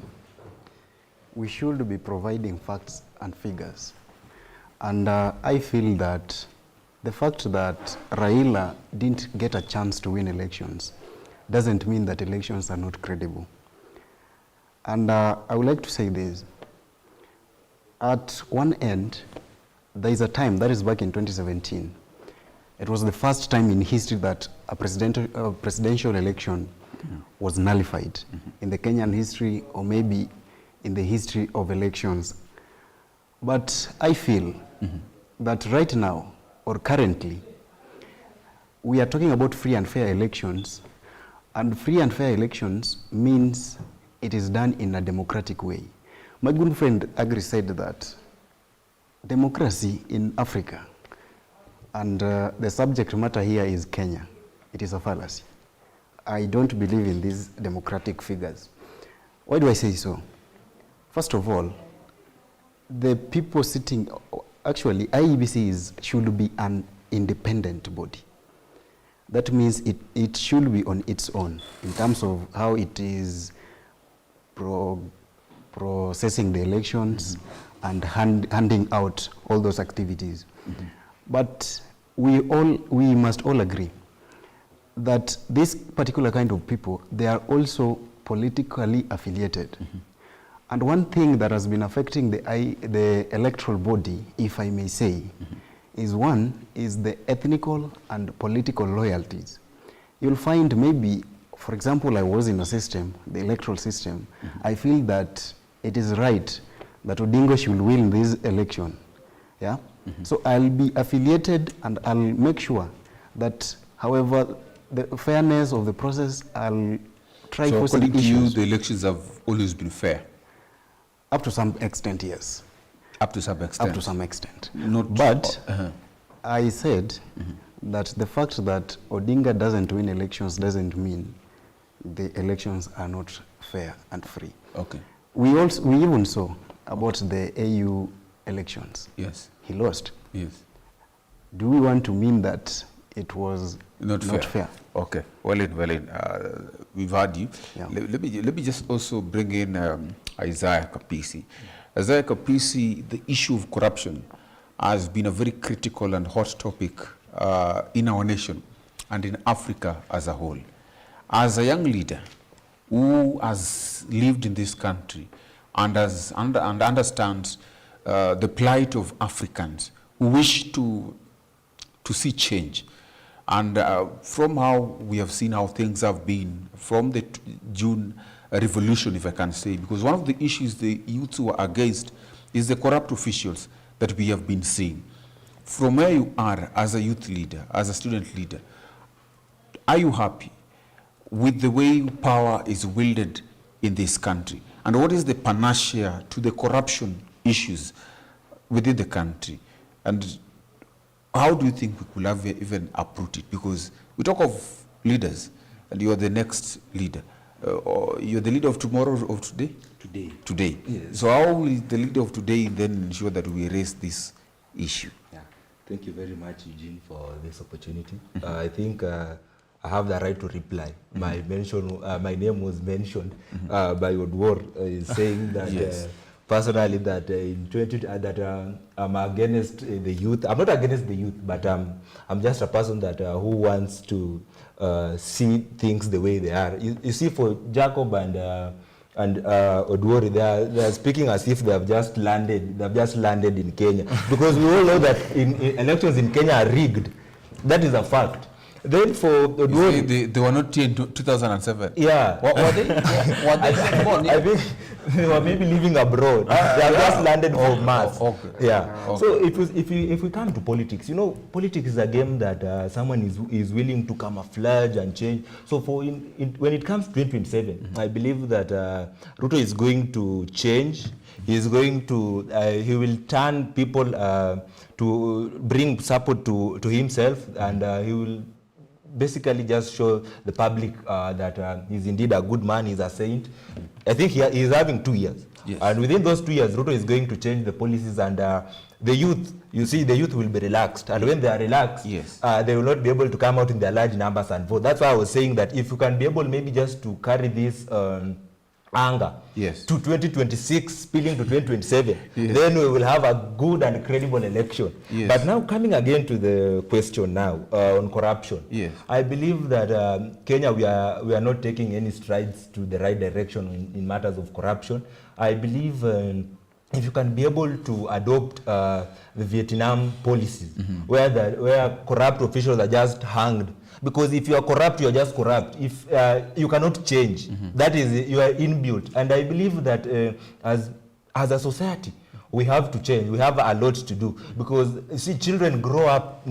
we should be providing facts and figures. And I feel that the fact that Raila didn't get a chance to win elections doesn't mean that elections are not credible. And I would like to say this. At one end, there is a time, that is back in 2017, it was the first time in history that a presidential election was nullified in the Kenyan history, or maybe in the history of elections. But I feel that right now, or currently, we are talking about free and fair elections, and free and fair elections means it is done in a democratic way. My good friend Agri said that democracy in Africa, and the subject matter here is Kenya, it is a fallacy. I don't believe in these democratic figures. Why do I say so? First of all, the people sitting, actually IEBC should be an independent body. That means it should be on its own in terms of how it is processing the elections and handing out all those activities. But we must all agree that this particular kind of people, they are also politically affiliated. And one thing that has been affecting the electoral body, if I may say, is the ethnical and political loyalties. You'll find maybe, for example, I was in a system, the electoral system, I feel that it is right that Odinga should win this election. Yeah? So I'll be affiliated, and I'll make sure that, however, the fairness of the process, I'll try so for according the to you, issues. the elections have always been fair? Up to some extent, yes. Up to some extent? Up to some extent. Not but I said that the fact that Odinga doesn't win elections doesn't mean the elections are not fair and free. Okay. We even saw about the AU elections. Yes. He lost. Yes. Do we want to mean that it was not fair? Okay. Well in. We've heard you. Yeah. Let me just also bring in Isaiah Kapisi. Isaiah Kapisi, the issue of corruption has been a very critical and hot topic in our nation and in Africa as a whole. As a young leader who has lived in this country and understands the plight of Africans who wish to see change, and from how we have seen how things have been from the June revolution, if I can say, because one of the issues the youth were against is the corrupt officials that we have been seeing. from where you are as a youth leader, as a student leader, are you happy with the way power is wielded in this country? And what is the panacea to the corruption issues within the country? And how do you think we could have even uproot it? Because we talk of leaders, and you are the next leader. Or you're the leader of tomorrow or of today? Today. Yes. So how will the leader of today then ensure that we erase this issue? Yeah. Thank you very much, Eugene, for this opportunity. I think I have the right to reply. My name was mentioned by Odwor, saying that Yes. personally that I'm against the youth. I'm not against the youth, but I'm just a person that who wants to see things the way they are. You see, for Jacob and Odwori, they're speaking as if they have just landed. They have just landed in Kenya, because we all know that in elections in Kenya are rigged. That is a fact. Then for Odwori, they were not here in 2007. yeah. Were they? I think they were maybe living abroad. They have just landed for Mars. Okay. Yeah. Okay. So if we come to politics, you know, politics is a game that someone is willing to camouflage and change. So when it comes to 2027, I believe that Ruto is going to change. He is going to he will turn people to bring support to himself, and he will basically just show the public that he's indeed a good man, he's a saint. I think he is having 2 years. Yes. And within those 2 years, Ruto is going to change the policies, and the youth, you see, the youth will be relaxed. And when they are relaxed, Yes. they will not be able to come out in their large numbers and vote. That's why I was saying that if you can be able maybe just to carry this anger Yes. to 2026 spilling to 2027, Yes. then we will have a good and credible election. Yes. But now coming again to the question now on corruption, Yes. I believe that Kenya, we are not taking any strides to the right direction in matters of corruption. I believe if you can be able to adopt the Vietnam policies, where corrupt officials are just hanged. Because if you are corrupt, you are just corrupt. If you cannot change, that is, you are inbuilt. And I believe that as a society, we have to change. We have a lot to do, because you see, children grow up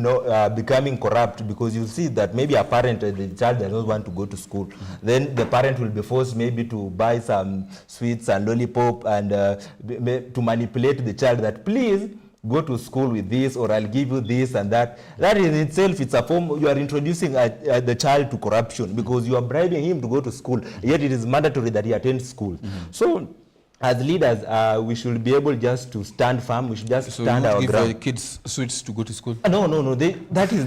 becoming corrupt, because you see that maybe a parent, the child does not want to go to school. Then the parent will be forced maybe to buy some sweets and lollipop and to manipulate the child that, please go to school with this, or I'll give you this and that. That in itself, it's a form, you are introducing the child to corruption, because you are bribing him to go to school, yet it is mandatory that he attends school. So as leaders, we should be able just to stand firm. We should just stand our ground. Give kids sweets to go to school? No. That is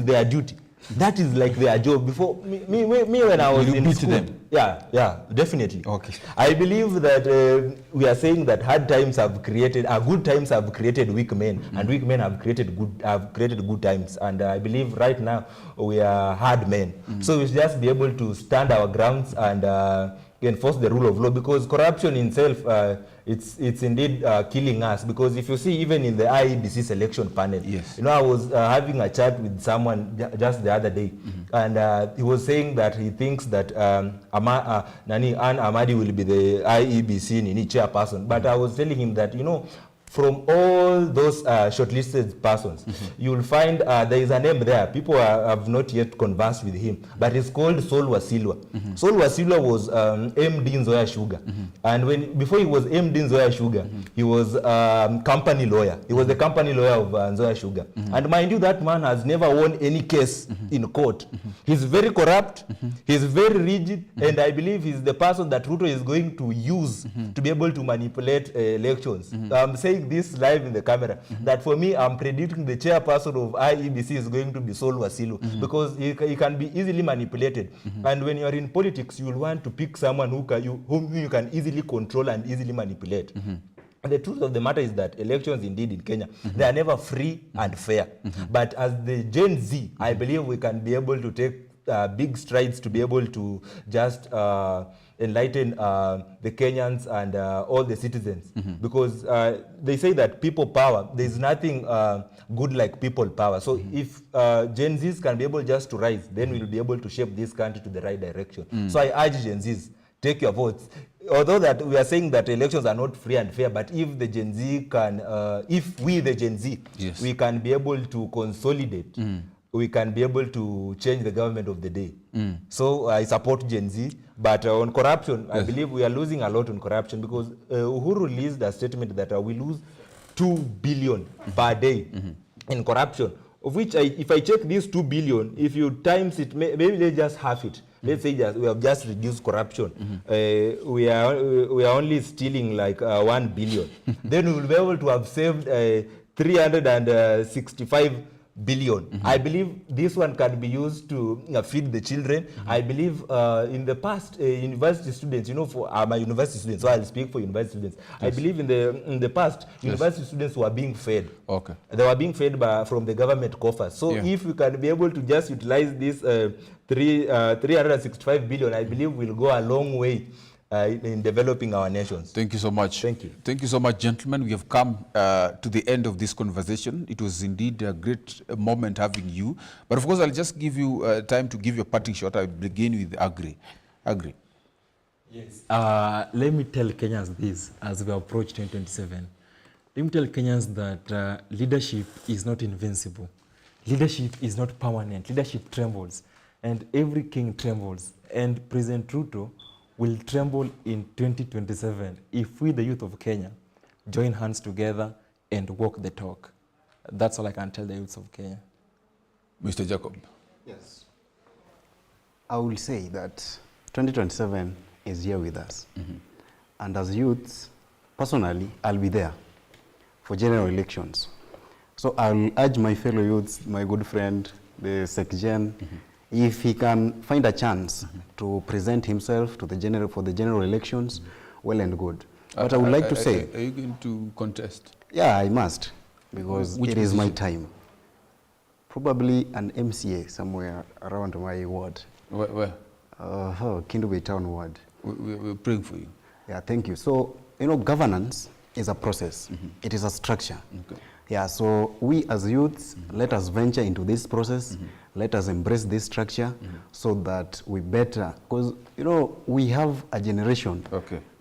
their duty. That is like their job. Before me when I was in school, them? Yeah, definitely. Okay. I believe that we are saying that hard times have created, good times have created weak men, and weak men have created good times. And I believe right now we are hard men. So we should just be able to stand our grounds and enforce the rule of law, because corruption in itself, it's indeed killing us. Because if you see, even in the IEBC selection panel, Yes. you know, I was having a chat with someone just the other day, and he was saying that he thinks that Anne Amadi will be the IEBC Nini chairperson. But I was telling him that, you know, from all those shortlisted persons, you will find there is a name there. People have not yet conversed with him, but it's called Saul Wasilwa. Saul Wasilwa was MD Nzoia Sugar, and before he was MD Nzoia Sugar, he was company lawyer. He was the company lawyer of Nzoia Sugar, and mind you, that man has never won any case in court. He's very corrupt. He's very rigid, and I believe he's the person that Ruto is going to use to be able to manipulate elections. I'm saying this live in the camera, that for me, I'm predicting the chairperson of IEBC is going to be Saul Wasilwa, because he can be easily manipulated. And when you're in politics, you will want to pick someone whom you can easily control and easily manipulate. And the truth of the matter is that elections indeed in Kenya, they are never free and fair. But as the Gen Z, I believe we can be able to take big strides to be able to just enlighten the Kenyans and all the citizens. Because they say that people power, there's nothing good like people power. So if Gen Zs can be able just to rise, then we'll be able to shape this country to the right direction. So I urge Gen Zs, take your votes. although that we are saying that elections are not free and fair, but if the Gen Z can, if we the Gen Z, Yes. we can be able to consolidate, we can be able to change the government of the day. So I support Gen Z, but on corruption, I believe we are losing a lot on corruption because Uhuru released a statement that we lose 2 billion per day in corruption, of which if I check these 2 billion, if you times it, maybe they just half it. Let's say we have just reduced corruption. We are only stealing like 1 billion. Then we will be able to have saved 365 billion. I believe this one can be used to feed the children. I believe in the past, university students, you know, for my university students, so I'll speak for university students. I believe in the past, university students were being fed. Okay. They were being fed from the government coffers. So if we can be able to just utilize this 365 billion, I believe we'll go a long way in developing our nations. Thank you so much. Thank you. Thank you so much, gentlemen. We have come to the end of this conversation. It was indeed a great moment having you. But of course, I'll just give you time to give your parting shot. I'll begin with Agri. Agri. Yes. Let me tell Kenyans this as we approach 2027. Let me tell Kenyans that leadership is not invincible. Leadership is not permanent. Leadership trembles. And every king trembles. And President Ruto will tremble in 2027 if we, the youth of Kenya, join hands together and walk the talk. That's all I can tell the youths of Kenya. Mr. Jacob. Yes. I will say that 2027 is here with us. And as youths, personally, I'll be there for general elections. So I'll urge my fellow youths, my good friend, the SecGen, if he can find a chance to present himself to the for the general elections, well and good. But I would like to say... Are you going to contest? Yeah, I must, because Which it is my position? time. Probably an MCA somewhere around my ward. Where? Kindube Town ward. We're praying for you. Yeah, thank you. So, you know, governance is a process. It is a structure. Okay. Yeah, so we as youths, let us venture into this process. Let us embrace this structure so that we better, because, you know, we have a generation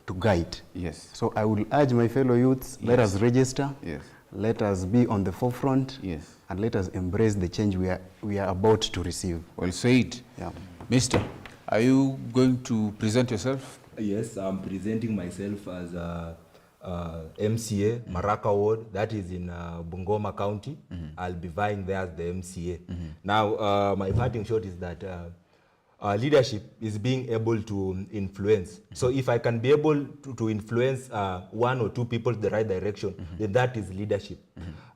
to guide. Yes. So I will urge my fellow youths, let us register. Yes. Let us be on the forefront. Yes. And let us embrace the change we are about to receive. Well said. Yeah. Mister, are you going to present yourself? Yes, I'm presenting myself as MCA, Maraka Ward, that is in Bungoma County. I'll be vying there as the MCA. Now, my parting shot is that leadership is being able to influence. So if I can be able to influence 1 or 2 people to the right direction, then that is leadership.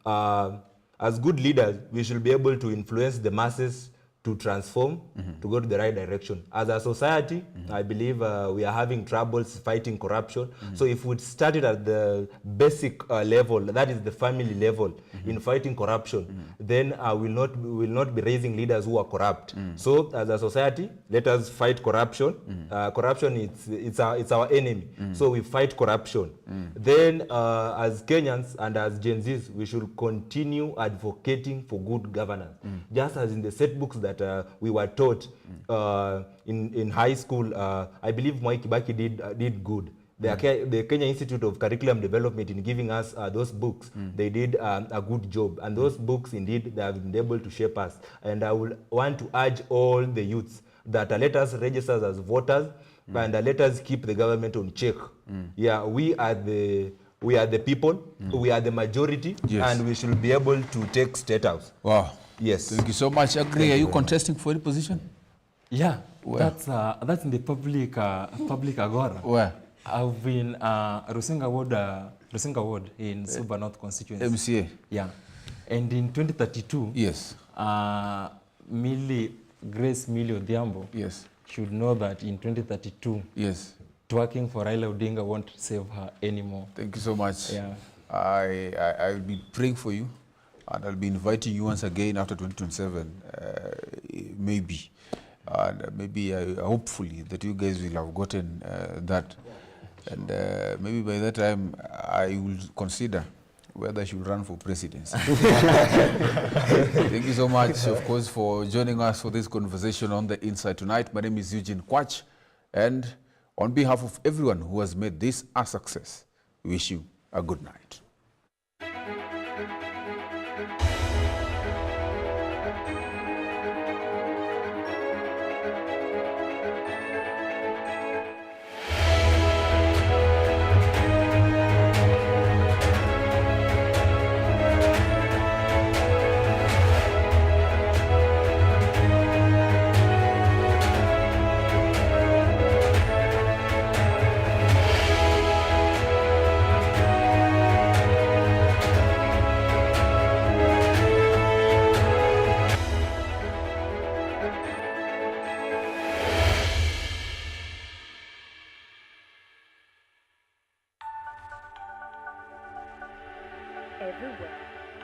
As good leaders, we should be able to influence the masses to transform, to go to the right direction. As a society, I believe we are having troubles fighting corruption. So if we started at the basic level, that is the family level, in fighting corruption, then we will not be raising leaders who are corrupt. So as a society, let us fight corruption. Corruption, it's our enemy. So we fight corruption. Then as Kenyans and as Gen Zs, we should continue advocating for good governance. Just as in the set books that we were taught in high school, I believe Mwai Kibaki did good. The Kenya Institute of Curriculum Development, in giving us those books, they did a good job. And those books, indeed, they have been able to shape us. And I will want to urge all the youths that let us register as voters and let us keep the government on check. Yeah, we are the people, we are the majority, and we should be able to take state house. Wow. Yes. Thank you so much. Agri, are you contesting for any position? Yeah, Where? that's in the public agora. Where? I've been Rusinga Ward in Suba North constituency. MCA? Yeah. And in 2032, Yes. Grace Millie Odhiambo Yes. should know that in 2032, Yes. twerking for Raila Odinga won't save her anymore. Thank you so much. Yeah. I'll be praying for you, and I'll be inviting you once again after 2027, maybe. And maybe, hopefully, that you guys will have gotten that. And maybe by that time, I will consider whether I should run for presidency. Thank you so much, of course, for joining us for this conversation on The Inside tonight. My name is Eugene Kwach, and On behalf of everyone who has made this a success, we wish you a good night. Everywhere.